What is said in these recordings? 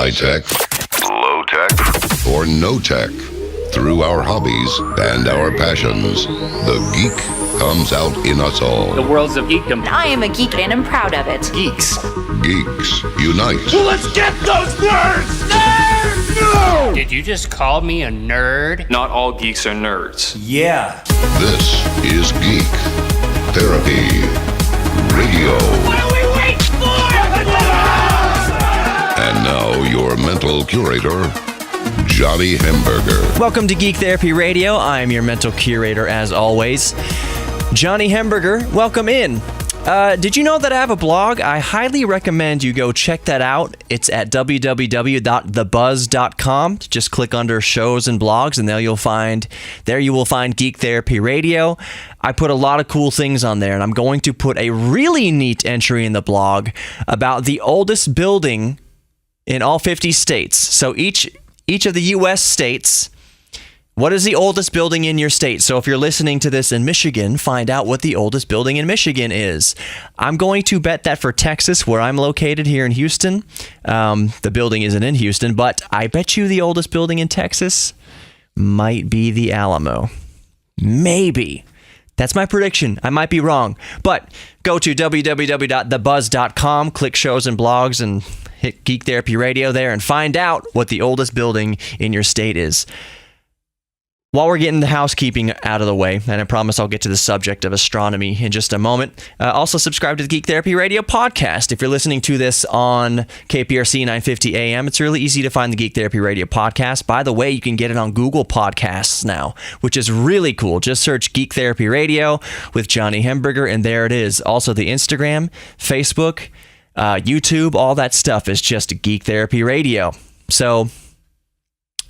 High tech, low tech, or no tech. Through our hobbies and our passions, the geek comes out in us all. The world's of geekdom. I am a geek and I'm proud of it. Geeks. Geeks unite. Well, let's get those nerds! Nerds! No! Did you just call me a nerd? Not all geeks are nerds. Yeah. This is Geek Therapy Radio. What are we waiting for? And now your mental curator, Johnny Hamburger. Welcome to Geek Therapy Radio. I'm your mental curator, as always, Johnny Hamburger. Welcome in. Did you know that I have a blog? I highly recommend you go check that out. It's at www.thebuzz.com. Just click under shows and blogs, and there you will find Geek Therapy Radio. I put a lot of cool things on there, and I'm going to put a really neat entry in the blog about the oldest building in all 50 states. So each of the U.S. states, what is the oldest building in your state? So if you're listening to this in Michigan, find out what the oldest building in Michigan is. I'm going to bet that for Texas, where I'm located here in Houston, the building isn't in Houston, but I bet you the oldest building in Texas might be the Alamo. Maybe. That's my prediction. I might be wrong. But go to www.thebuzz.com, click shows and blogs, and hit Geek Therapy Radio there and find out what the oldest building in your state is. While we're getting the housekeeping out of the way, and I promise I'll get to the subject of astronomy in just a moment, also subscribe to the Geek Therapy Radio podcast. If you're listening to this on KPRC 950 AM, it's really easy to find the Geek Therapy Radio podcast. By the way, you can get it on Google Podcasts now, which is really cool. Just search Geek Therapy Radio with Johnny Hamburger, and there it is. Also, the Instagram, Facebook, YouTube, all that stuff is just Geek Therapy Radio. So,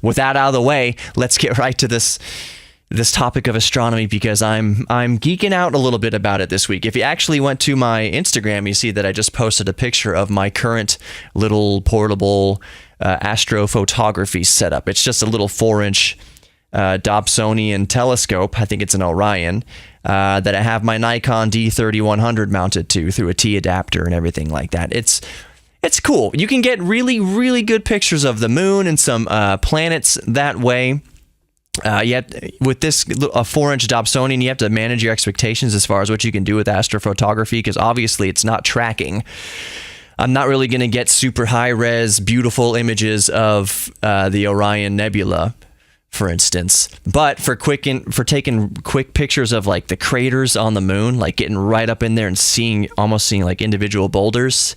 with that out of the way, let's get right to this topic of astronomy, because I'm geeking out a little bit about it this week. If you actually went to my Instagram, you see that I just posted a picture of my current little portable astrophotography setup. It's just a little 4-inch Dobsonian telescope. I think it's an Orion that I have my Nikon D3100 mounted to through a T adapter and everything like that. It's cool. You can get really, really good pictures of the moon and some planets that way. Yet with this a 4-inch Dobsonian, you have to manage your expectations as far as what you can do with astrophotography, because obviously it's not tracking. I'm not really going to get super high-res, beautiful images of the Orion Nebula, for instance. But for taking quick pictures of like the craters on the moon, like getting right up in there and almost seeing like individual boulders,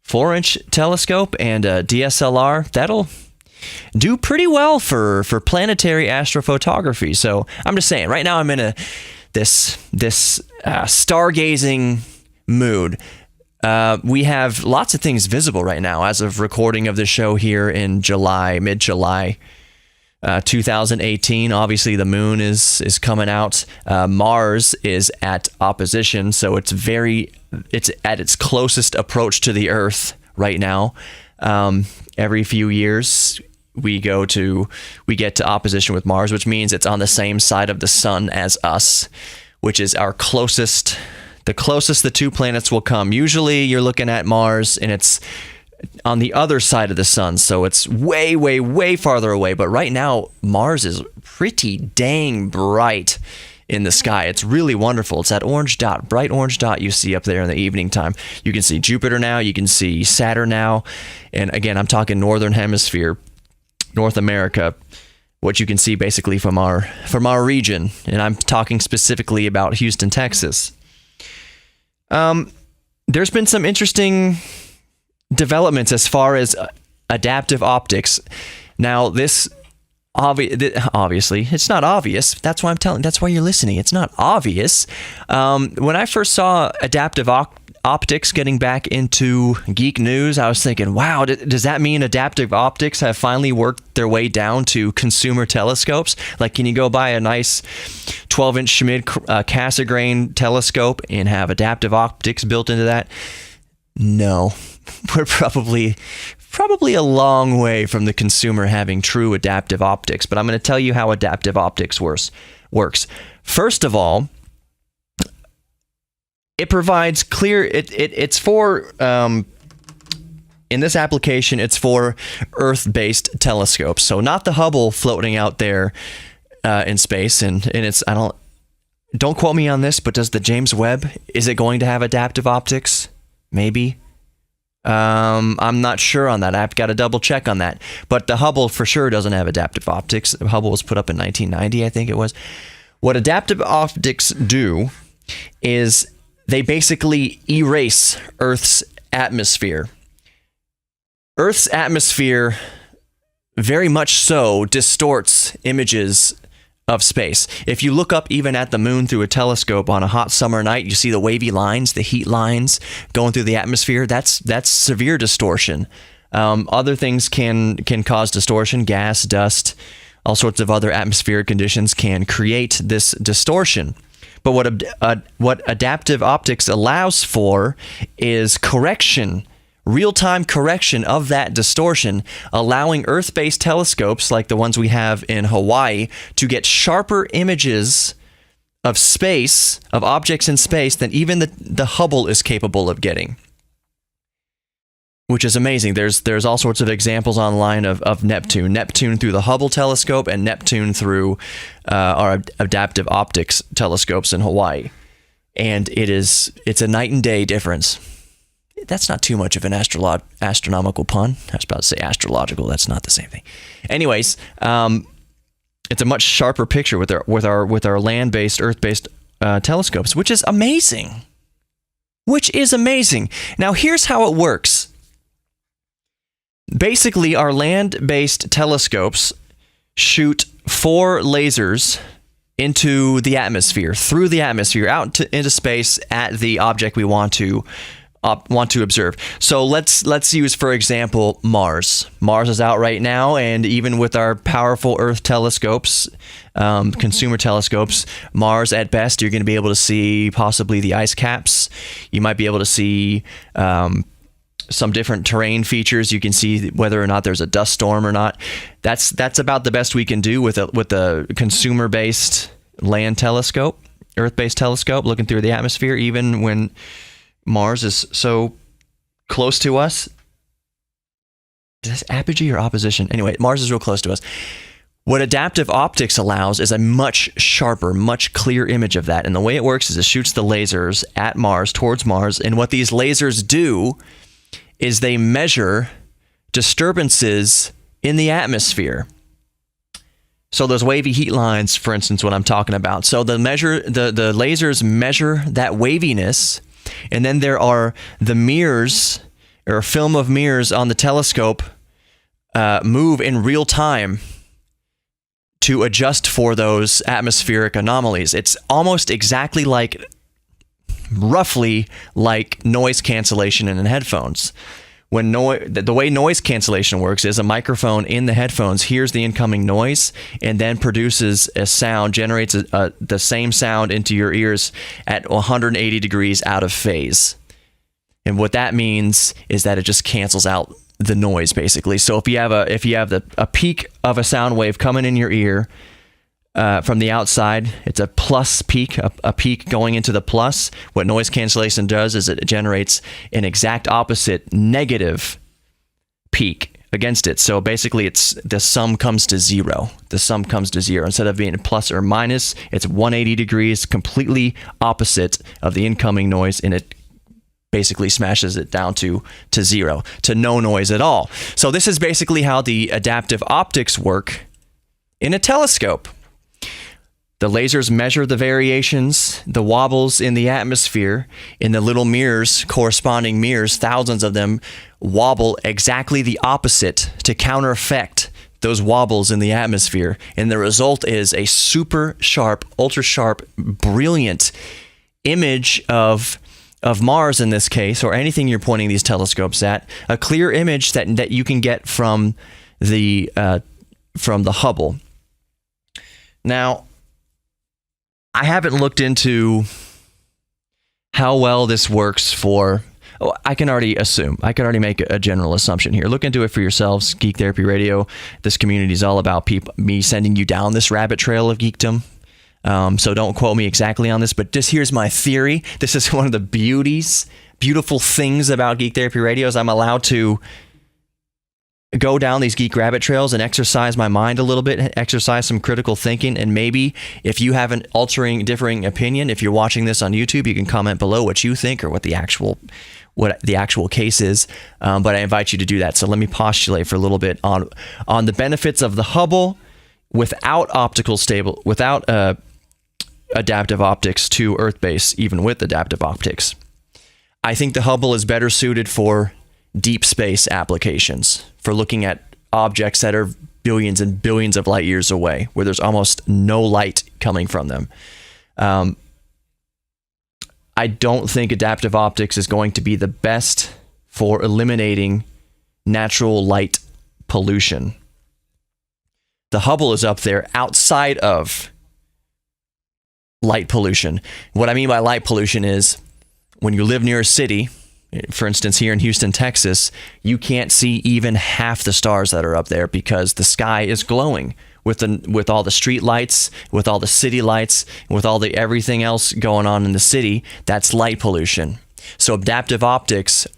4-inch telescope and a DSLR, that'll do pretty well for planetary astrophotography. So I'm just saying, right now I'm in this stargazing mood. We have lots of things visible right now as of recording of the show here in mid-July 2018. Obviously the moon is coming out. Mars is at opposition, so it's at its closest approach to the Earth right now. Every few years we get to opposition with Mars, which means it's on the same side of the sun as us, which is the closest the two planets will come. Usually you're looking at Mars and it's on the other side of the sun, so it's way, way, way farther away. But right now, Mars is pretty dang bright in the sky. It's really wonderful. It's that orange dot, bright orange dot you see up there in the evening time. You can see Jupiter now, you can see Saturn now, and again, I'm talking Northern Hemisphere, North America, what you can see basically from our region, and I'm talking specifically about Houston, Texas. There's been some interesting developments as far as adaptive optics. Now, this obviously it's not obvious. That's why you're listening. It's not obvious. When I first saw adaptive optics getting back into geek news, I was thinking, wow, does that mean adaptive optics have finally worked their way down to consumer telescopes? Like, can you go buy a nice 12-inch Schmidt Cassegrain telescope and have adaptive optics built into that? No. We're probably a long way from the consumer having true adaptive optics, but I'm going to tell you how adaptive optics works. First of all, it provides clear. It's for in this application, it's for Earth-based telescopes. So not the Hubble floating out there in space. And it's, don't quote me on this, but does the James Webb, is it going to have adaptive optics? Maybe. I'm not sure on that. I've got to double check on that. But the Hubble for sure doesn't have adaptive optics. The Hubble was put up in 1990, I think it was. What adaptive optics do is they basically erase Earth's atmosphere. Earth's atmosphere very much so distorts images of space. If you look up even at the moon through a telescope on a hot summer night, you see the wavy lines, the heat lines going through the atmosphere. That's severe distortion. Other things can cause distortion. Gas, dust, all sorts of other atmospheric conditions can create this distortion. But what adaptive optics allows for is correction, real-time correction of that distortion, allowing Earth-based telescopes like the ones we have in Hawaii to get sharper images of space, of objects in space, than even the Hubble is capable of getting, which is amazing. There's all sorts of examples online of Neptune through the Hubble telescope and Neptune through our adaptive optics telescopes in Hawaii. And it's a night and day difference. That's not too much of an astronomical pun. I was about to say astrological. That's not the same thing. Anyways, it's a much sharper picture with our land-based, Earth-based telescopes, which is amazing. Now, here's how it works. Basically, our land-based telescopes shoot 4 lasers into the atmosphere, through the atmosphere, out into space at the object we want to observe. So let's use, for example, Mars. Mars is out right now, and even with our powerful Earth telescopes, consumer telescopes, Mars at best, you're going to be able to see possibly the ice caps. You might be able to see some different terrain features. You can see whether or not there's a dust storm or not. That's about the best we can do with a consumer-based land telescope, Earth-based telescope, looking through the atmosphere, even when Mars is so close to us. Is this apogee or opposition? Anyway, Mars is real close to us. What adaptive optics allows is a much sharper, much clearer image of that. And the way it works is it shoots the lasers at Mars, towards Mars. And what these lasers do is they measure disturbances in the atmosphere. So those wavy heat lines, for instance, what I'm talking about. So the lasers measure that waviness. And then there are the mirrors, or a film of mirrors on the telescope, move in real time to adjust for those atmospheric anomalies. It's almost exactly roughly like noise cancellation in headphones. When the way noise cancellation works is a microphone in the headphones hears the incoming noise and then produces a sound, generates the same sound into your ears at 180 degrees out of phase. And what that means is that it just cancels out the noise, basically. So if you have a peak of a sound wave coming in your ear from the outside, it's a plus peak, a peak going into the plus. What noise cancellation does is it generates an exact opposite negative peak against it. So basically, the sum comes to zero. The sum comes to zero. Instead of being plus or minus, it's 180 degrees, completely opposite of the incoming noise, and it basically smashes it down to zero, to no noise at all. So this is basically how the adaptive optics work in a telescope. The lasers measure the variations, the wobbles in the atmosphere. In the little mirrors, corresponding mirrors, thousands of them, wobble exactly the opposite to counter effect those wobbles in the atmosphere. And the result is a super sharp, ultra sharp, brilliant image of Mars in this case, or anything you're pointing these telescopes at, a clear image that you can get from the Hubble. Now, I haven't looked into how well this works for... I can already make a general assumption here. Look into it for yourselves. Geek Therapy Radio, this community is all about me sending you down this rabbit trail of geekdom. So don't quote me exactly on this, but here's my theory. This is one of the beauties beautiful things about Geek Therapy Radio is I'm allowed to go down these geek rabbit trails and exercise my mind a little bit, exercise some critical thinking. And maybe if you have an differing opinion, if you're watching this on YouTube, you can comment below what you think or what the actual case is. But I invite you to do that. So let me postulate for a little bit on the benefits of the Hubble without adaptive optics to Earth base, even with adaptive optics. I think the Hubble is better suited for deep space applications, for looking at objects that are billions and billions of light years away, where there's almost no light coming from them. I don't think adaptive optics is going to be the best for eliminating natural light pollution. The Hubble is up there outside of light pollution. What I mean by light pollution is when you live near a city, for instance, here in Houston, Texas, you can't see even half the stars that are up there because the sky is glowing with all the street lights, with all the city lights, with all the everything else going on in the city. That's light pollution. So adaptive optics,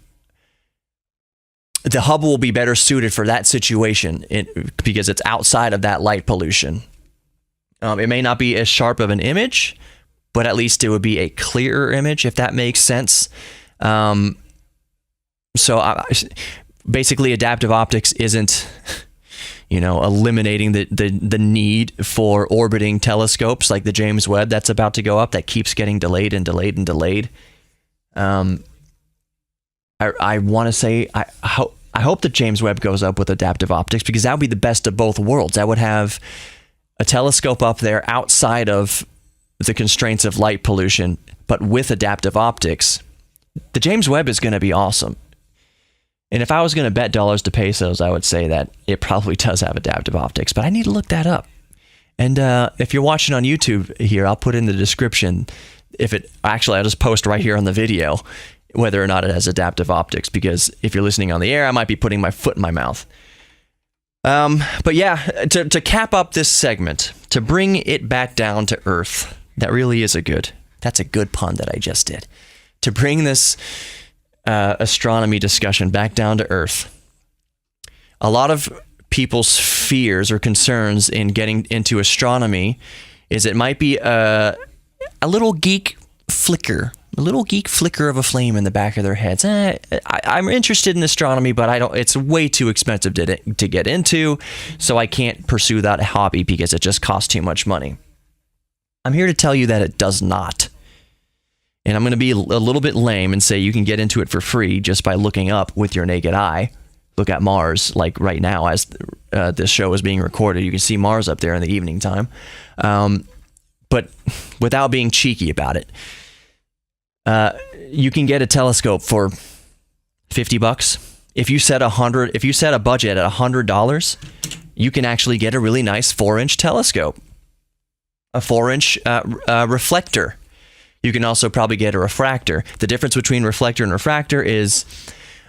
the Hubble will be better suited for that situation because it's outside of that light pollution. It may not be as sharp of an image, but at least it would be a clearer image, if that makes sense. Basically, adaptive optics isn't, eliminating the need for orbiting telescopes like the James Webb that's about to go up, that keeps getting delayed and delayed and delayed. I want to say I hope that James Webb goes up with adaptive optics, because that would be the best of both worlds. That would have a telescope up there outside of the constraints of light pollution, but with adaptive optics. The James Webb is going to be awesome. And if I was going to bet dollars to pesos, I would say that it probably does have adaptive optics, but I need to look that up. And if you're watching on YouTube here, I'll put in the description I'll just post right here on the video whether or not it has adaptive optics, because if you're listening on the air, I might be putting my foot in my mouth. But yeah, to cap up this segment, to bring it back down to earth, that's a good pun that I just did. To bring this astronomy discussion back down to earth, a lot of people's fears or concerns in getting into astronomy is it might be a little geek flicker of a flame in the back of their heads. I'm interested in astronomy, but it's way too expensive to get into, so I can't pursue that hobby because it just costs too much money. I'm here to tell you that it does not. And I'm going to be a little bit lame and say you can get into it for free just by looking up with your naked eye. Look at Mars, like right now as this show is being recorded. You can see Mars up there in the evening time. But without being cheeky about it, you can get a telescope for $50. If you set a budget at $100, you can actually get a really nice 4-inch telescope, a 4-inch reflector. You can also probably get a refractor. The difference between reflector and refractor is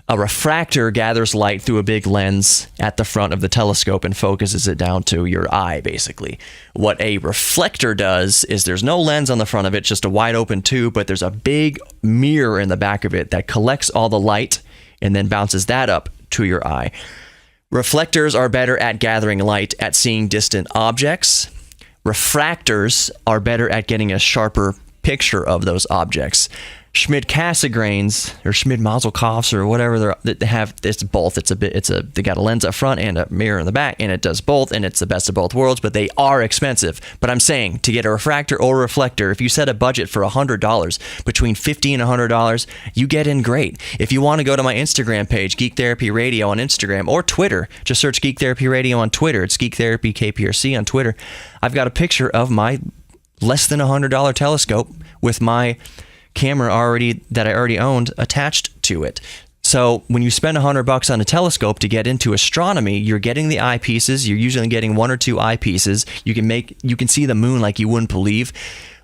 a refractor gathers light through a big lens at the front of the telescope and focuses it down to your eye, basically. What a reflector does is there's no lens on the front of it, just a wide open tube, but there's a big mirror in the back of it that collects all the light and then bounces that up to your eye. Reflectors are better at gathering light at seeing distant objects. Refractors are better at getting a sharper picture of those objects. Schmidt-Cassegrains or Schmidt-Mazelkoffs or whatever they have, it's both. They got a lens up front and a mirror in the back, and it does both, and it's the best of both worlds, but they are expensive. But I'm saying, to get a refractor or reflector, if you set a budget for $100, between $50 and $100, you get in great. If you want to go to my Instagram page, Geek Therapy Radio on Instagram, or Twitter, just search Geek Therapy Radio on Twitter. It's Geek Therapy KPRC on Twitter. I've got a picture of my less than $100 telescope with my camera that I already owned attached to it. So when you spend $100 on a telescope to get into astronomy, you're getting the eyepieces. You're usually getting 1 or 2 eyepieces. You can see the moon like you wouldn't believe.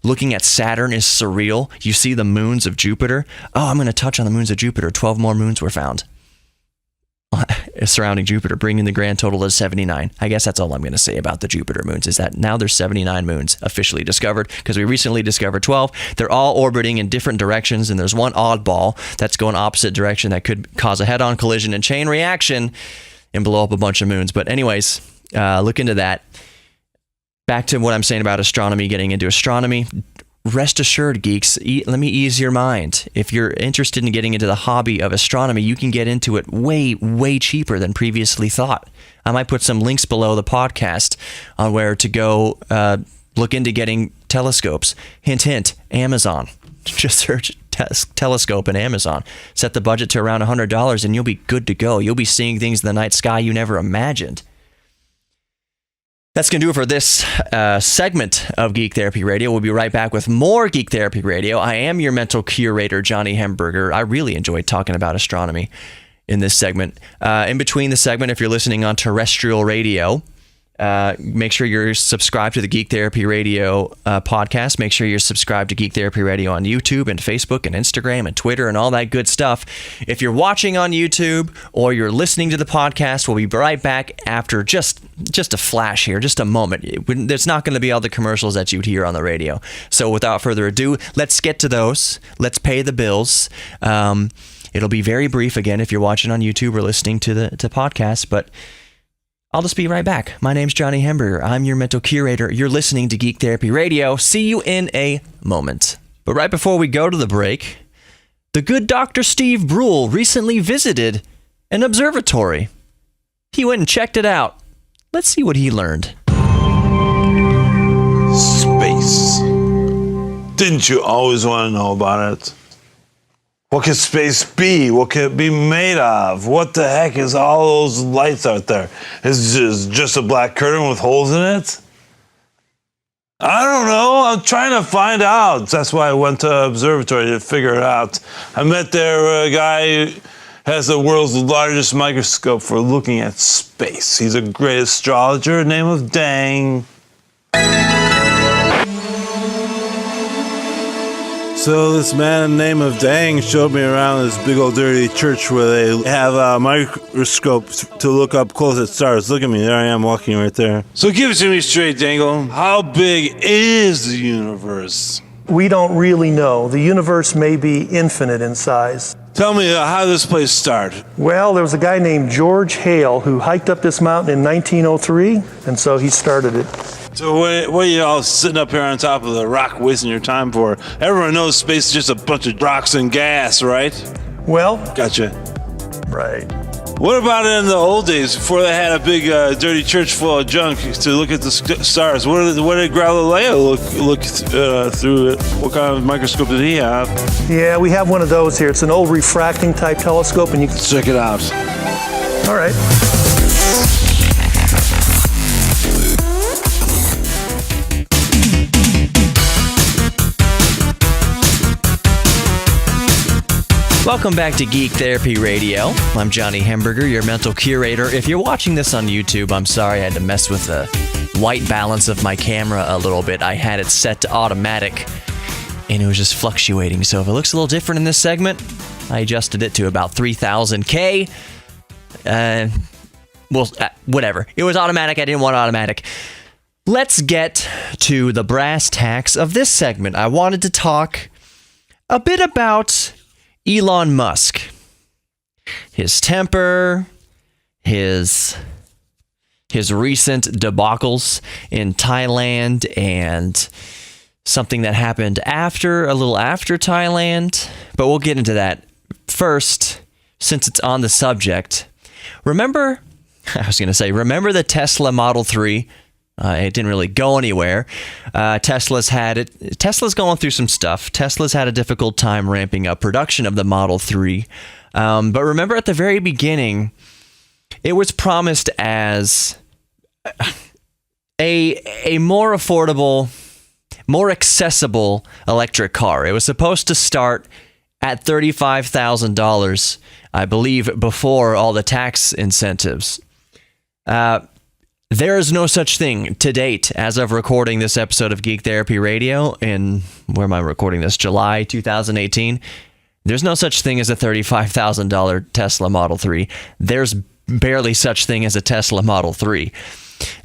Looking at Saturn is surreal. You see the moons of Jupiter. Oh, I'm going to touch on the moons of Jupiter. 12 more moons were found. surrounding Jupiter, bringing the grand total to 79. I guess that's all I'm going to say about the Jupiter moons, is that now there's 79 moons officially discovered, because we recently discovered 12. They're all orbiting in different directions, and there's one oddball that's going opposite direction that could cause a head-on collision and chain reaction and blow up a bunch of moons. But anyways, look into that. Back to what I'm saying about astronomy, getting into astronomy. Rest assured, geeks, let me ease your mind. If you're interested in getting into the hobby of astronomy, you can get into it way, way cheaper than previously thought. I might put some links below the podcast on where to go look into getting telescopes. Hint, hint, Amazon. Just search telescope in Amazon. Set the budget to around $100 and you'll be good to go. You'll be seeing things in the night sky you never imagined. That's going to do it for this segment of Geek Therapy Radio. We'll be right back with more Geek Therapy Radio. I am your mental curator, Johnny Hemberger. I really enjoyed talking about astronomy in this segment. In between the segment, if you're listening on terrestrial radio, make sure you're subscribed to the Geek Therapy Radio podcast. Make sure you're subscribed to Geek Therapy Radio on YouTube and Facebook and Instagram and Twitter and all that good stuff. If you're watching on YouTube or you're listening to the podcast, we'll be right back after just a flash here, just a moment. There's not going to be all the commercials that you'd hear on the radio. So without further ado, let's get to those. Let's pay the bills. It'll be very brief again if you're watching on YouTube or listening to the podcast, but I'll just be right back. My name's Johnny Hemberger. I'm your mental curator. You're listening to Geek Therapy Radio. See you in a moment. But right before we go to the break, the good Dr. Steve Brule recently visited an observatory. He went and checked it out. Let's see what he learned. Space. Didn't you always want to know about it? What could space be? What could it be made of? What the heck is all those lights out there? Is it just a black curtain with holes in it? I don't know. I'm trying to find out. That's why I went to observatory to figure it out. I met there a guy who has the world's largest microscope for looking at space. He's a great astrologer, name of Dang. So this man named of Dang showed me around this big old dirty church where they have a microscope to look up close at stars. Look at me, there I am walking right there. So give it to me straight, Dangle. How big is the universe? We don't really know. The universe may be infinite in size. Tell me, how did this place start? Well, there was a guy named George Hale who hiked up this mountain in 1903, and so he started it. So what are you all sitting up here on top of the rock wasting your time for? Everyone knows space is just a bunch of rocks and gas, right? Well... Gotcha. Right. What about in the old days, before they had a big dirty church full of junk to look at the stars? What did Galileo look through? What kind of microscope did he have? Yeah, we have one of those here. It's an old refracting type telescope, and you can... Check it out. All right. Welcome back to Geek Therapy Radio. I'm Johnny Hemberger, your mental curator. If you're watching this on YouTube, I'm sorry I had to mess with the white balance of my camera a little bit. I had it set to automatic, and it was just fluctuating. So if it looks a little different in this segment, I adjusted it to about 3000K. Whatever. It was automatic. I didn't want automatic. Let's get to the brass tacks of this segment. I wanted to talk a bit about Elon Musk, his temper, his recent debacles in Thailand, and something that happened a little after Thailand, but we'll get into that. First, since it's on the subject, remember the Tesla Model 3? It didn't really go anywhere. Tesla's going through some stuff. Tesla's had a difficult time ramping up production of the Model 3. But remember at the very beginning, it was promised as a more affordable, more accessible electric car. It was supposed to start at $35,000, I believe, before all the tax incentives. There is no such thing to date, as of recording this episode of Geek Therapy Radio in, where am I recording this, July 2018. There's no such thing as a $35,000 Tesla Model 3. There's barely such thing as a Tesla Model 3.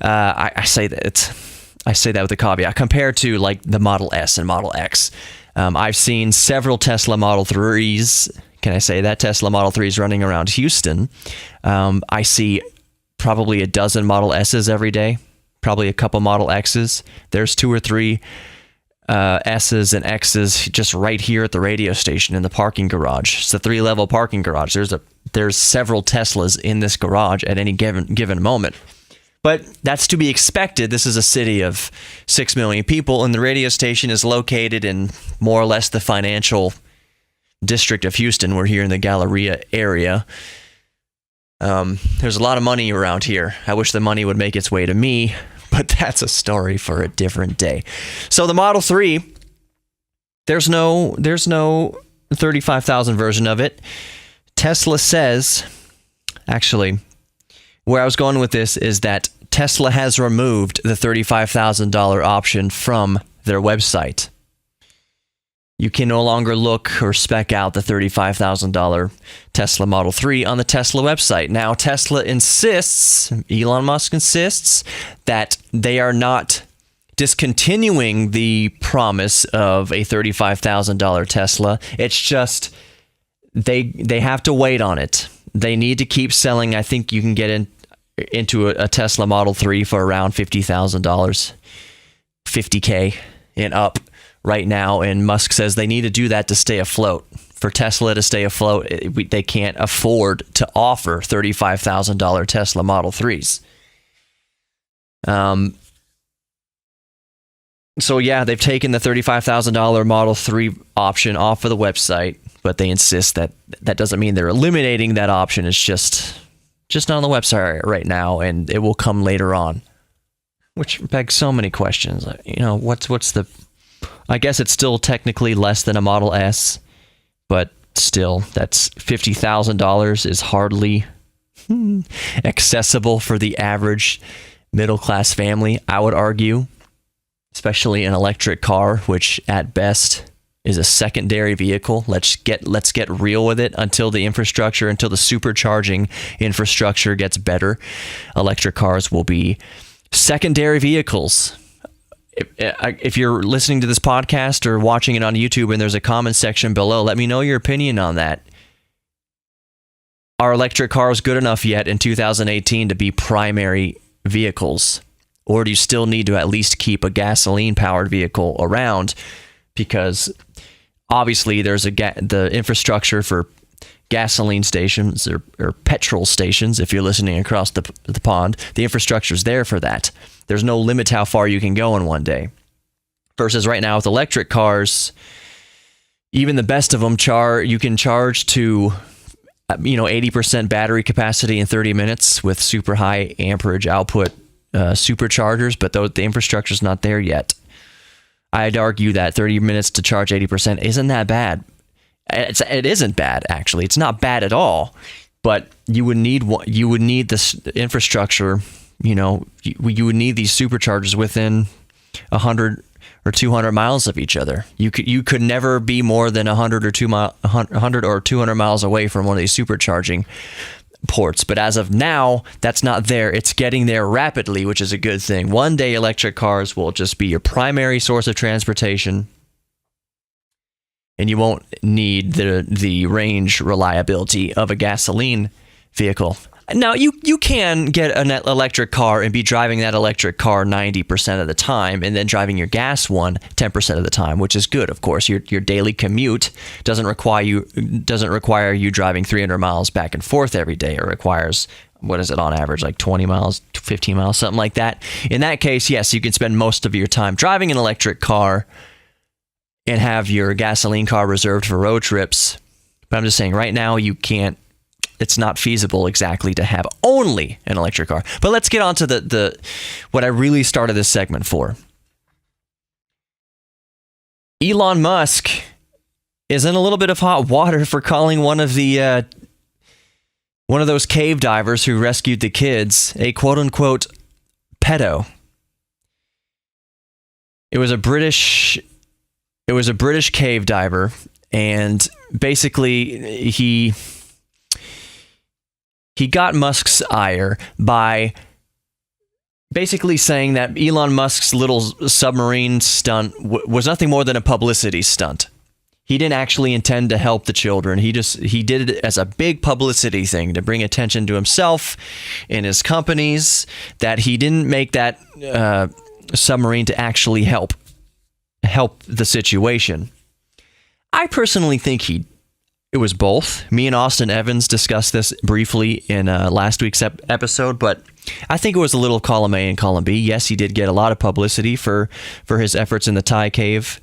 I say that with a caveat compared to like the Model S and Model X. I've seen several Tesla Model 3s. Can I say that? Tesla Model 3s running around Houston. I see probably a dozen Model S's every day, probably a couple Model X's. There's 2 or 3 S's and X's just right here at the radio station in the parking garage. It's a 3-level parking garage. There's several Teslas in this garage at any given moment. But that's to be expected. This is a city of 6 million people, and the radio station is located in more or less the financial district of Houston. We're here in the Galleria area. There's a lot of money around here. I wish the money would make its way to me, but that's a story for a different day. So the Model 3, there's no 35,000 version of it. Tesla says, actually, where I was going with this is that Tesla has removed the $35,000 option from their website. You can no longer look or spec out the $35,000 Tesla Model 3 on the Tesla website. Now, Elon Musk insists that they are not discontinuing the promise of a $35,000 Tesla. It's just they have to wait on it. They need to keep selling. I think you can get into a Tesla Model 3 for around $50,000, $50K and up right now. And Musk says they need to do that to stay afloat. For Tesla to stay afloat, they can't afford to offer $35,000 Tesla Model 3s. So yeah, they've taken the $35,000 Model 3 option off of the website, but they insist that doesn't mean they're eliminating that option. It's just not on the website right now, and it will come later on, which begs so many questions. You know, what's the? I guess it's still technically less than a Model S, but still, that's $50,000 is hardly accessible for the average middle-class family, I would argue, especially an electric car, which at best is a secondary vehicle. Let's get real with it. Until the supercharging infrastructure gets better, electric cars will be secondary vehicles. If you're listening to this podcast or watching it on YouTube and there's a comment section below, let me know your opinion on that. Are electric cars good enough yet in 2018 to be primary vehicles? Or do you still need to at least keep a gasoline-powered vehicle around? Because obviously there's the infrastructure for gasoline stations or petrol stations, if you're listening across the pond. The infrastructure's there for that. There's no limit how far you can go in one day. Versus right now with electric cars, even the best of them you can charge to 80% battery capacity in 30 minutes with super high amperage output superchargers, but the infrastructure's not there yet. I'd argue that 30 minutes to charge 80% isn't that bad. It isn't bad, actually. It's not bad at all. But you would need this infrastructure. You would need these superchargers within 100 or 200 miles of each other. You could never be more than 100 or 200 miles away from one of these supercharging ports. But as of now, that's not there. It's getting there rapidly, which is a good thing. One day, electric cars will just be your primary source of transportation, and you won't need the range reliability of a gasoline vehicle. Now, you can get an electric car and be driving that electric car 90% of the time, and then driving your gas one 10% of the time, which is good, of course. Your daily commute doesn't require you driving 300 miles back and forth every day. It requires, what is it on average, like 20 miles, 15 miles, something like that. In that case, yes, you can spend most of your time driving an electric car and have your gasoline car reserved for road trips. But I'm just saying, right now, you can't. It's not feasible exactly to have only an electric car. But let's get on to the what I really started this segment for. Elon Musk is in a little bit of hot water for calling one of those cave divers who rescued the kids a quote-unquote pedo. It was a British cave diver, and basically he he got Musk's ire by basically saying that Elon Musk's little submarine stunt was nothing more than a publicity stunt. He didn't actually intend to help the children. He did it as a big publicity thing to bring attention to himself and his companies, that he didn't make that submarine to actually help the situation. I personally think it was both. Me and Austin Evans discussed this briefly in last week's episode, but I think it was a little column A and column B. Yes, he did get a lot of publicity for his efforts in the Thai cave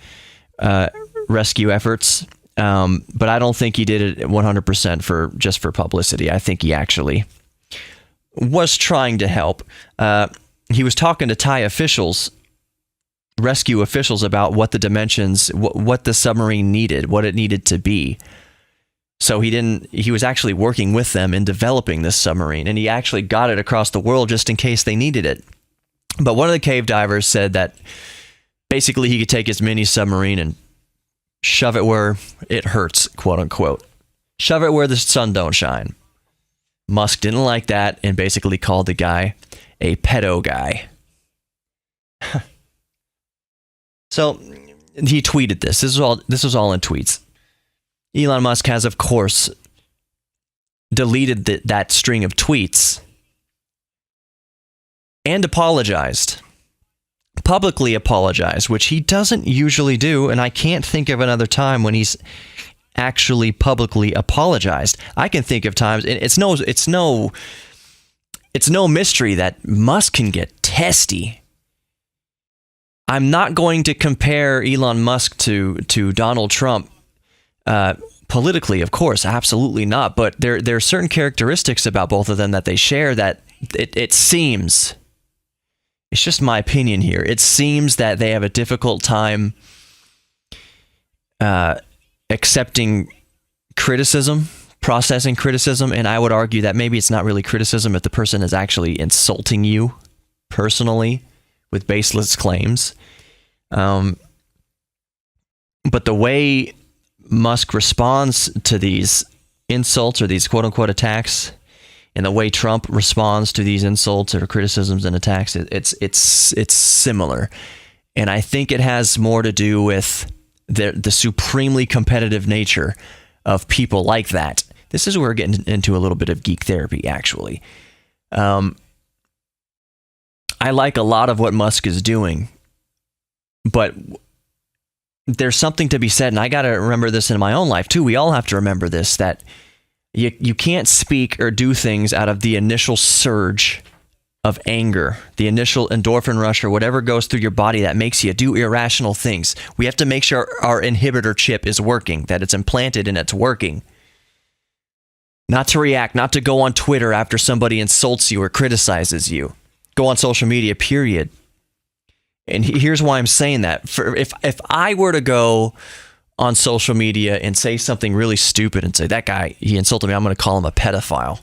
rescue efforts, but I don't think he did it 100% just for publicity. I think he actually was trying to help. He was talking to Thai officials, rescue officials, about what the dimensions, what the submarine needed, what it needed to be. So he was actually working with them in developing this submarine, and he actually got it across the world just in case they needed it. But one of the cave divers said that basically he could take his mini submarine and shove it where it hurts, quote unquote. Shove it where the sun don't shine. Musk didn't like that and basically called the guy a pedo guy. So he tweeted this. This was all in tweets. Elon Musk has, of course, deleted that string of tweets and apologized. Publicly apologized, which he doesn't usually do, and I can't think of another time when he's actually publicly apologized. I can think of times, and it's no mystery that Musk can get testy. I'm not going to compare Elon Musk to Donald Trump politically, of course, absolutely not. But there are certain characteristics about both of them that they share that it seems, it's just my opinion here, it seems that they have a difficult time accepting criticism, processing criticism, and I would argue that maybe it's not really criticism if the person is actually insulting you personally with baseless claims. But the way Musk responds to these insults or these quote-unquote attacks, and the way Trump responds to these insults or criticisms and attacks, it's similar. And I think it has more to do with the supremely competitive nature of people like that. This is where we're getting into a little bit of geek therapy, actually. I like a lot of what Musk is doing, but there's something to be said, and I got to remember this in my own life too. We all have to remember this, that you can't speak or do things out of the initial surge of anger, the initial endorphin rush, or whatever goes through your body that makes you do irrational things. We have to make sure our inhibitor chip is working, that it's implanted and it's working. Not to react, not to go on Twitter after somebody insults you or criticizes you. Go on social media, period. And here's why I'm saying that. If I were to go on social media and say something really stupid and say, that guy, he insulted me, I'm going to call him a pedophile,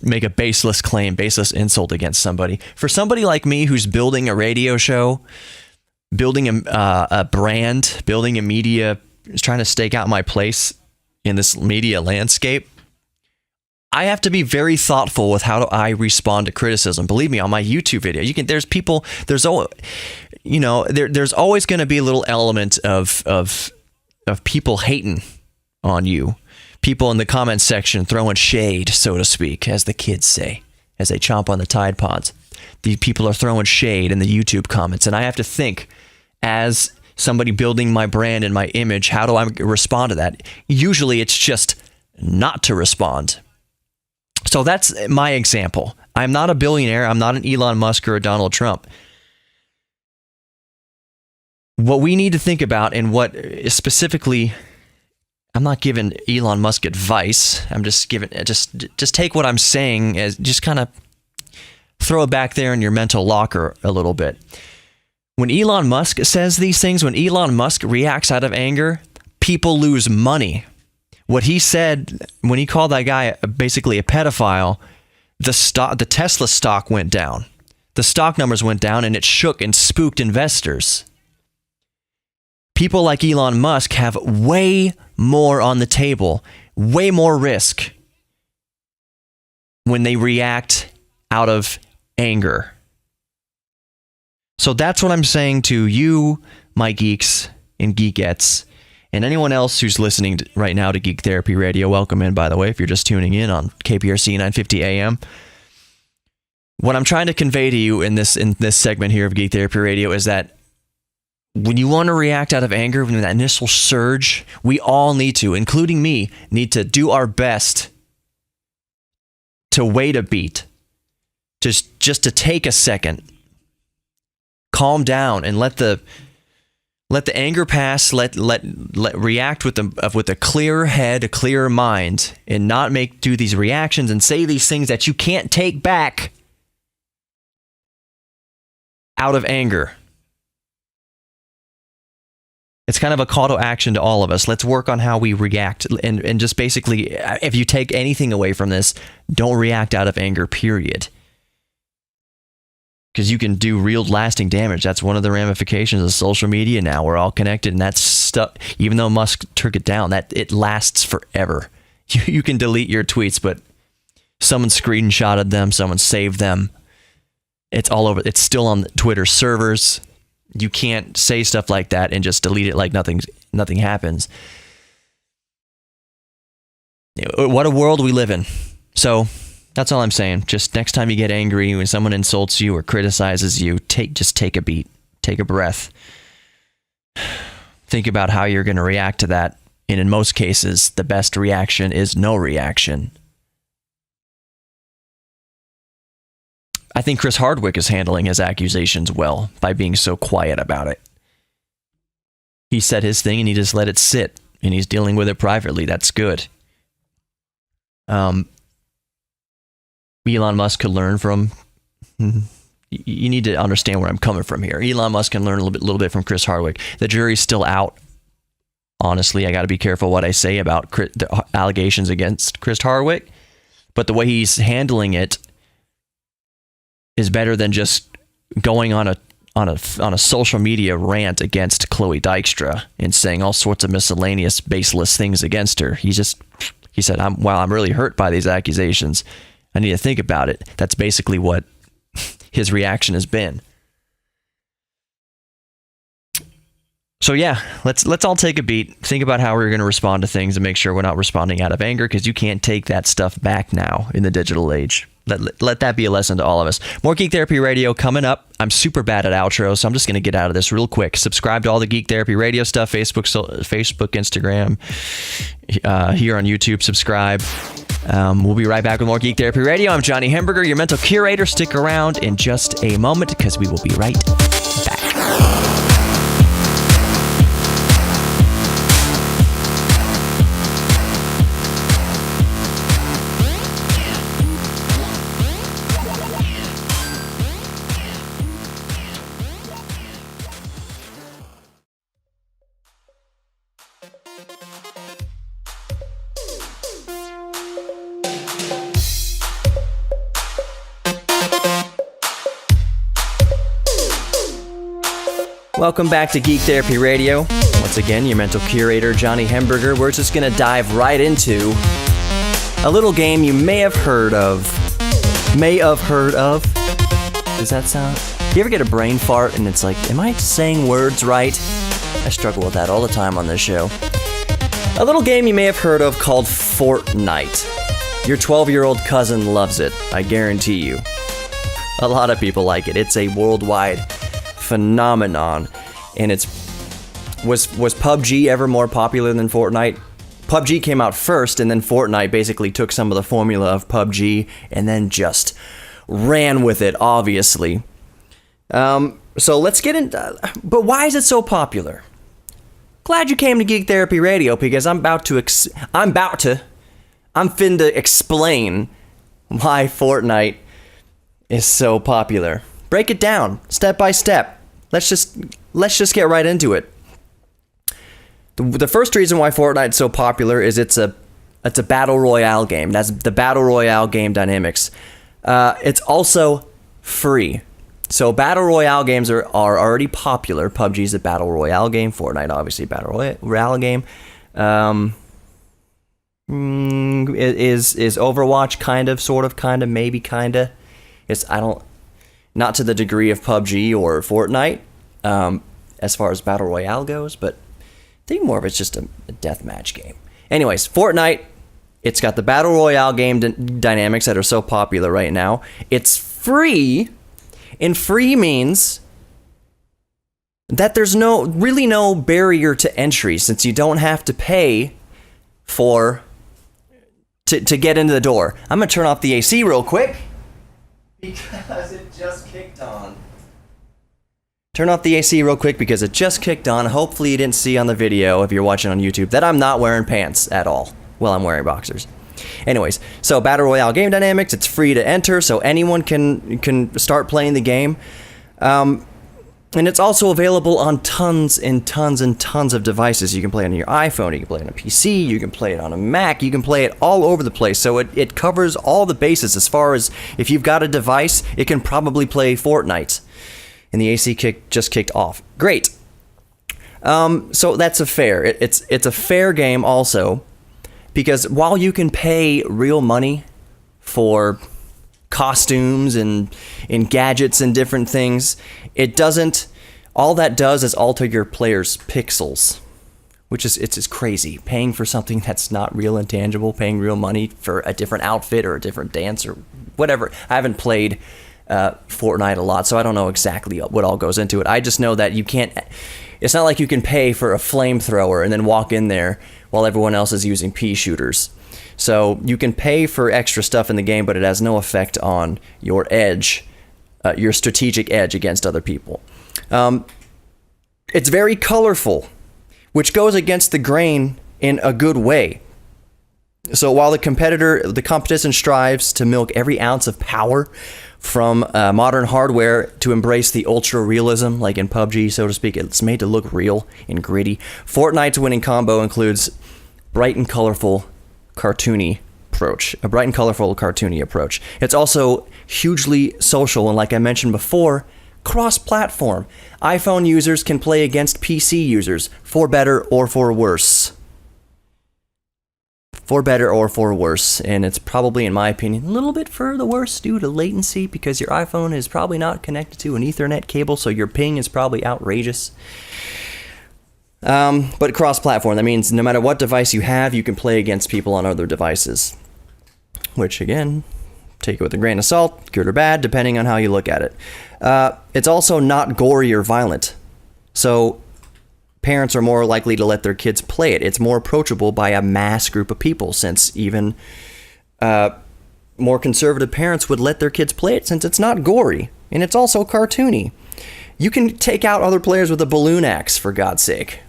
make a baseless claim, baseless insult against somebody. For somebody like me who's building a radio show, building a brand, building a media, trying to stake out my place in this media landscape, I have to be very thoughtful with how do I respond to criticism. Believe me, on my YouTube video, there's always going to be a little element of people hating on you. People in the comments section throwing shade, so to speak, as the kids say, as they chomp on the Tide Pods. These people are throwing shade in the YouTube comments, and I have to think, as somebody building my brand and my image, how do I respond to that? Usually it's just not to respond. So that's my example. I'm not a billionaire. I'm not an Elon Musk or a Donald Trump. What we need to think about, and what specifically, I'm not giving Elon Musk advice. I'm just giving, just take what I'm saying as just kind of throw it back there in your mental locker a little bit. When Elon Musk says these things, when Elon Musk reacts out of anger, people lose money. What he said when he called that guy basically a pedophile, the Tesla stock went down. The stock numbers went down, and it shook and spooked investors. People like Elon Musk have way more on the table, way more risk. when they react out of anger. So that's what I'm saying to you, my geeks and geekettes, and anyone else who's listening right now to Geek Therapy Radio. Welcome in, by the way, if you're just tuning in on KPRC 950 AM. What I'm trying to convey to you in this segment here of Geek Therapy Radio is that when you want to react out of anger, when that initial surge, we all need to, including me, need to do our best to wait a beat, just to take a second, calm down, and let the anger pass. Let react with a clearer head, a clearer mind, and not do these reactions and say these things that you can't take back out of anger. It's kind of a call to action to all of us. Let's work on how we react, and just basically, if you take anything away from this, don't react out of anger, period. Because you can do real lasting damage. That's one of the ramifications of social media now. We're all connected, and that's stuff, even though Musk took it down, that it lasts forever. You can delete your tweets, but someone screenshotted them, someone saved them. It's all over. It's still on Twitter servers. You can't say stuff like that and just delete it like nothing happens. What a world we live in. So that's all I'm saying. Just next time you get angry when someone insults you or criticizes you, just take a beat, take a breath. Think about how you're going to react to that. And in most cases, the best reaction is no reaction. I think Chris Hardwick is handling his accusations well by being so quiet about it. He said his thing and he just let it sit, and he's dealing with it privately. That's good. Elon Musk could learn from. You need to understand where I'm coming from here. Elon Musk can learn a little bit from Chris Hardwick. The jury's still out. Honestly, I got to be careful what I say about the allegations against Chris Hardwick, but the way he's handling it is better than just going on a social media rant against Chloe Dykstra and saying all sorts of miscellaneous, baseless things against her. He said, I'm really hurt by these accusations. I need to think about it. That's basically what his reaction has been. So yeah, let's all take a beat, think about how we're going to respond to things, and make sure we're not responding out of anger, because you can't take that stuff back now in the digital age. Let that be a lesson to all of us. More Geek Therapy Radio coming up. I'm super bad at outros, so I'm just going to get out of this real quick. Subscribe to all the Geek Therapy Radio stuff, Facebook, Instagram, here on YouTube. Subscribe. We'll be right back with more Geek Therapy Radio. I'm Johnny Hamburger, your mental curator. Stick around in just a moment, because we will be right back. Welcome back to Geek Therapy Radio. Once again, your mental curator, Johnny Hamburger. We're just going to dive right into a little game you may have heard of. Does that sound? You ever get a brain fart and it's like, am I saying words right? I struggle with that all the time on this show. A little game you may have heard of called Fortnite. Your 12-year-old cousin loves it, I guarantee you. A lot of people like it. It's a worldwide phenomenon, and was PUBG ever more popular than Fortnite? PUBG came out first, and then Fortnite basically took some of the formula of PUBG and then just ran with it, obviously. So let's get into, but why is it so popular? Glad you came to Geek Therapy Radio, because I'm finna explain why Fortnite is so popular. Break it down, step by step. Let's just get right into it. The first reason why Fortnite's so popular is it's a battle royale game. That's the battle royale game dynamics. It's also free. So battle royale games are already popular. PUBG's a battle royale game. Fortnite, obviously, a battle royale game. Is Overwatch kind of, maybe kind of. Not to the degree of PUBG or Fortnite, as far as Battle Royale goes, but I think more of it's just a deathmatch game. Anyways, Fortnite, it's got the Battle Royale game dynamics that are so popular right now. It's free, and free means that there's really no barrier to entry, since you don't have to pay to get into the door. I'm gonna turn off the AC real quick because it just kicked on. Turn off the AC real quick because it just kicked on. Hopefully you didn't see on the video, if you're watching on YouTube, that I'm not wearing pants at all. Well, I'm wearing boxers. Anyways, so Battle Royale game dynamics, it's free to enter, so anyone can start playing the game. And it's also available on tons and tons and tons of devices. You can play it on your iPhone, you can play it on a PC, you can play it on a Mac, you can play it all over the place. So it covers all the bases. As far as if you've got a device, it can probably play Fortnite. And the AC just kicked off. Great. So that's it's a fair game also, because while you can pay real money for costumes and gadgets and different things, all that does is alter your player's pixels, which is crazy. Paying for something that's not real and tangible, paying real money for a different outfit or a different dance or whatever. I haven't played Fortnite a lot, so I don't know exactly what all goes into it. I just know that it's not like you can pay for a flamethrower and then walk in there while everyone else is using pea shooters. So you can pay for extra stuff in the game, but it has no effect on your edge, your strategic edge against other people. It's very colorful, which goes against the grain in a good way. So while the competition strives to milk every ounce of power from modern hardware to embrace the ultra realism, like in PUBG, so to speak, it's made to look real and gritty. Fortnite's winning combo includes a bright and colorful cartoony approach. It's also hugely social, and like I mentioned before, cross-platform. iPhone users can play against PC users, for better or for worse. And it's probably, in my opinion, a little bit for the worse due to latency, because your iPhone is probably not connected to an Ethernet cable, so your ping is probably outrageous. But cross-platform, that means no matter what device you have, you can play against people on other devices. Which, again, take it with a grain of salt, good or bad, depending on how you look at it. It's also not gory or violent. So parents are more likely to let their kids play it. It's more approachable by a mass group of people, since even more conservative parents would let their kids play it, since it's not gory, and it's also cartoony. You can take out other players with a balloon axe, for God's sake.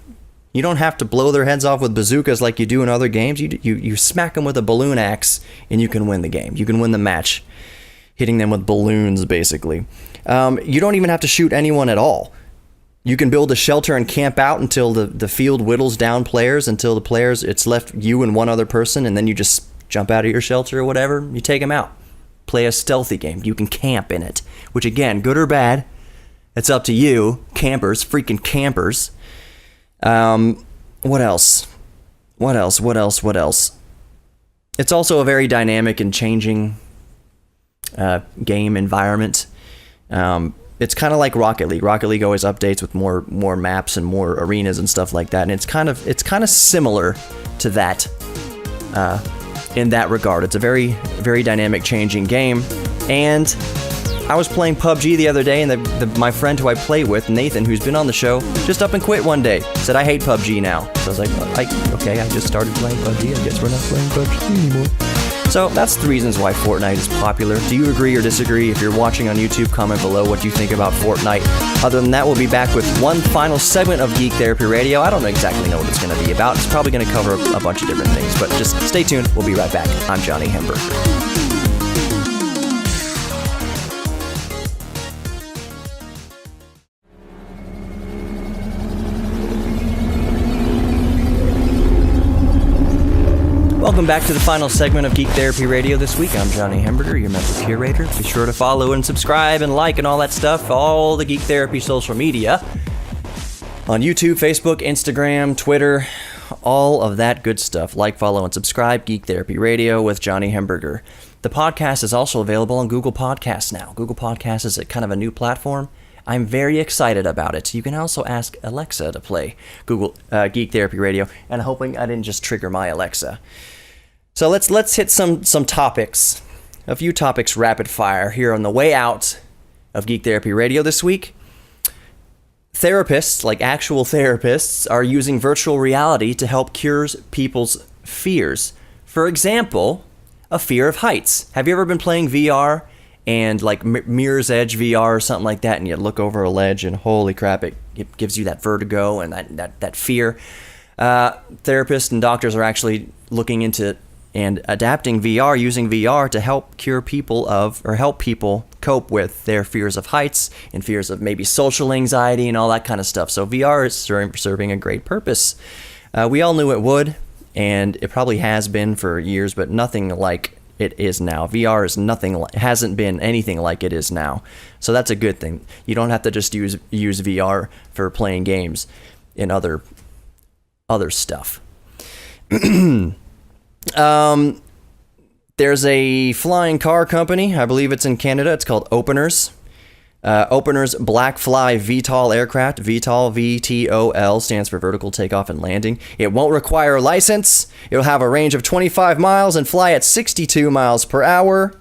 You don't have to blow their heads off with bazookas like you do in other games. You smack them with a balloon axe, and you can win the game. You can win the match, hitting them with balloons, basically. You don't even have to shoot anyone at all. You can build a shelter and camp out until the field whittles down players, until it's left you and one other person, and then you just jump out of your shelter or whatever. You take them out. Play a stealthy game. You can camp in it, which, again, good or bad, it's up to you. Campers, freaking campers. What else? It's also a very dynamic and changing game environment. It's kind of like Rocket League. Rocket League always updates with more maps and more arenas and stuff like that, and it's kind of similar to that in that regard. It's a very, very dynamic, changing game. And I was playing PUBG the other day, and my friend who I play with, Nathan, who's been on the show, just up and quit one day. Said, I hate PUBG now. So I was like, okay, I just started playing PUBG. I guess we're not playing PUBG anymore. So that's the reasons why Fortnite is popular. Do you agree or disagree? If you're watching on YouTube, comment below what you think about Fortnite. Other than that, we'll be back with one final segment of Geek Therapy Radio. I don't exactly know what it's going to be about. It's probably going to cover a bunch of different things, but just stay tuned. We'll be right back. I'm Johnny Hamburger. Welcome back to the final segment of Geek Therapy Radio this week. I'm Johnny Hamburger, your mental curator. Be sure to follow and subscribe and like and all that stuff, all the Geek Therapy social media on YouTube, Facebook, Instagram, Twitter, all of that good stuff. Like, follow, and subscribe. Geek Therapy Radio with Johnny Hamburger. The podcast is also available on Google Podcasts now. Google Podcasts is kind of a new platform. I'm very excited about it. You can also ask Alexa to play Google Geek Therapy Radio, and hoping I didn't just trigger my Alexa. So let's hit some topics, a few topics rapid fire here on the way out of Geek Therapy Radio this week. Therapists, like actual therapists, are using virtual reality to help cure people's fears. For example, a fear of heights. Have you ever been playing VR and like Mirror's Edge VR or something like that, and you look over a ledge and holy crap, it gives you that vertigo and that fear? Therapists and doctors are actually looking into and adapting VR, using VR to help cure people help people cope with their fears of heights and fears of maybe social anxiety and all that kind of stuff. So VR is serving a great purpose. We all knew it would, and it probably has been for years, but nothing like it is now. VR is hasn't been anything like it is now. So that's a good thing. You don't have to just use VR for playing games and other stuff. There's a flying car company, I believe it's in Canada, it's called Openers. Openers Black Fly VTOL aircraft, VTOL, VTOL, stands for vertical takeoff and landing. It won't require a license. It'll have a range of 25 miles and fly at 62 miles per hour.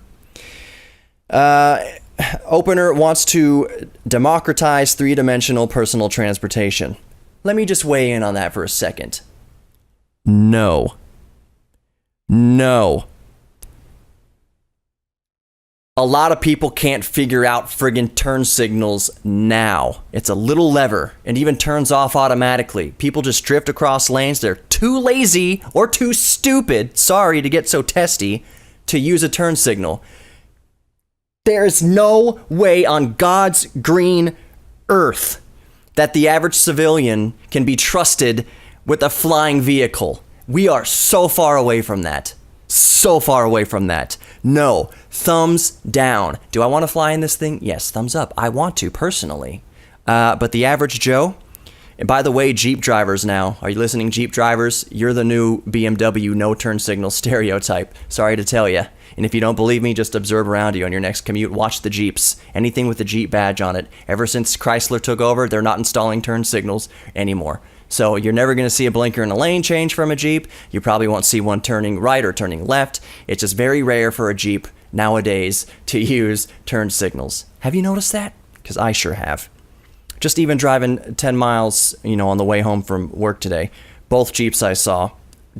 Opener wants to democratize three-dimensional personal transportation. Let me just weigh in on that for a second. No. A lot of people can't figure out friggin' turn signals now. It's a little lever and even turns off automatically. People just drift across lanes. They're too lazy or too stupid, sorry to get so testy, to use a turn signal. There's no way on God's green earth that the average civilian can be trusted with a flying vehicle. We are so far away from that. So far away from that. No. Thumbs down. Do I want to fly in this thing? Yes, thumbs up. I want to, personally. But the average Joe, and by the way, Jeep drivers now, are you listening, Jeep drivers? You're the new BMW no turn signal stereotype. Sorry to tell you. And if you don't believe me, just observe around you on your next commute. Watch the Jeeps. Anything with the Jeep badge on it. Ever since Chrysler took over, they're not installing turn signals anymore. So you're never going to see a blinker in a lane change from a Jeep. You probably won't see one turning right or turning left. It's just very rare for a Jeep nowadays to use turn signals. Have you noticed that? Because I sure have. Just even driving 10 miles, on the way home from work today, both Jeeps I saw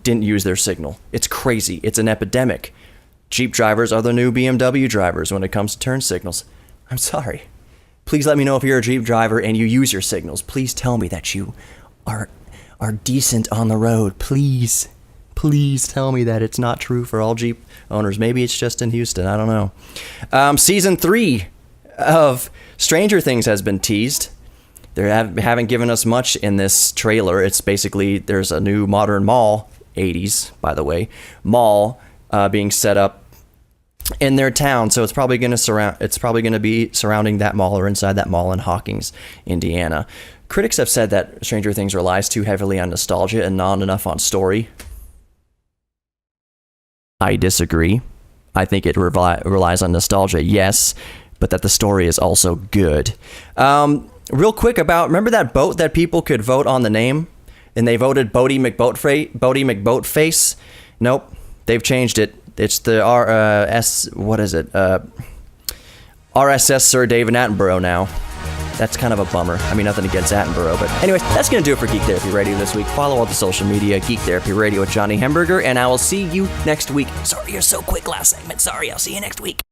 didn't use their signal. It's crazy. It's an epidemic. Jeep drivers are the new BMW drivers when it comes to turn signals. I'm sorry. Please let me know if you're a Jeep driver and you use your signals. Please tell me that you are decent on the road. Please tell me that it's not true for all Jeep owners. Maybe it's just in Houston. I don't know. Season 3 of Stranger Things has been teased. They haven't given us much in this trailer. It's basically there's a new modern mall, 80s by the way, mall being set up in their town. So it's probably going to be surrounding that mall or inside that mall in Hawkins, Indiana. Critics have said that Stranger Things relies too heavily on nostalgia and not enough on story. I disagree. I think it relies on nostalgia, yes, but that the story is also good. Real quick remember that boat that people could vote on the name? And they voted Boaty McBoatface? Nope, they've changed it. It's the RSS Sir David Attenborough now. That's kind of a bummer. I mean, nothing against Attenborough, but anyways, that's going to do it for Geek Therapy Radio this week. Follow all the social media, Geek Therapy Radio with Johnny Hamburger, and I will see you next week. Sorry you're so quick last segment. Sorry, I'll see you next week.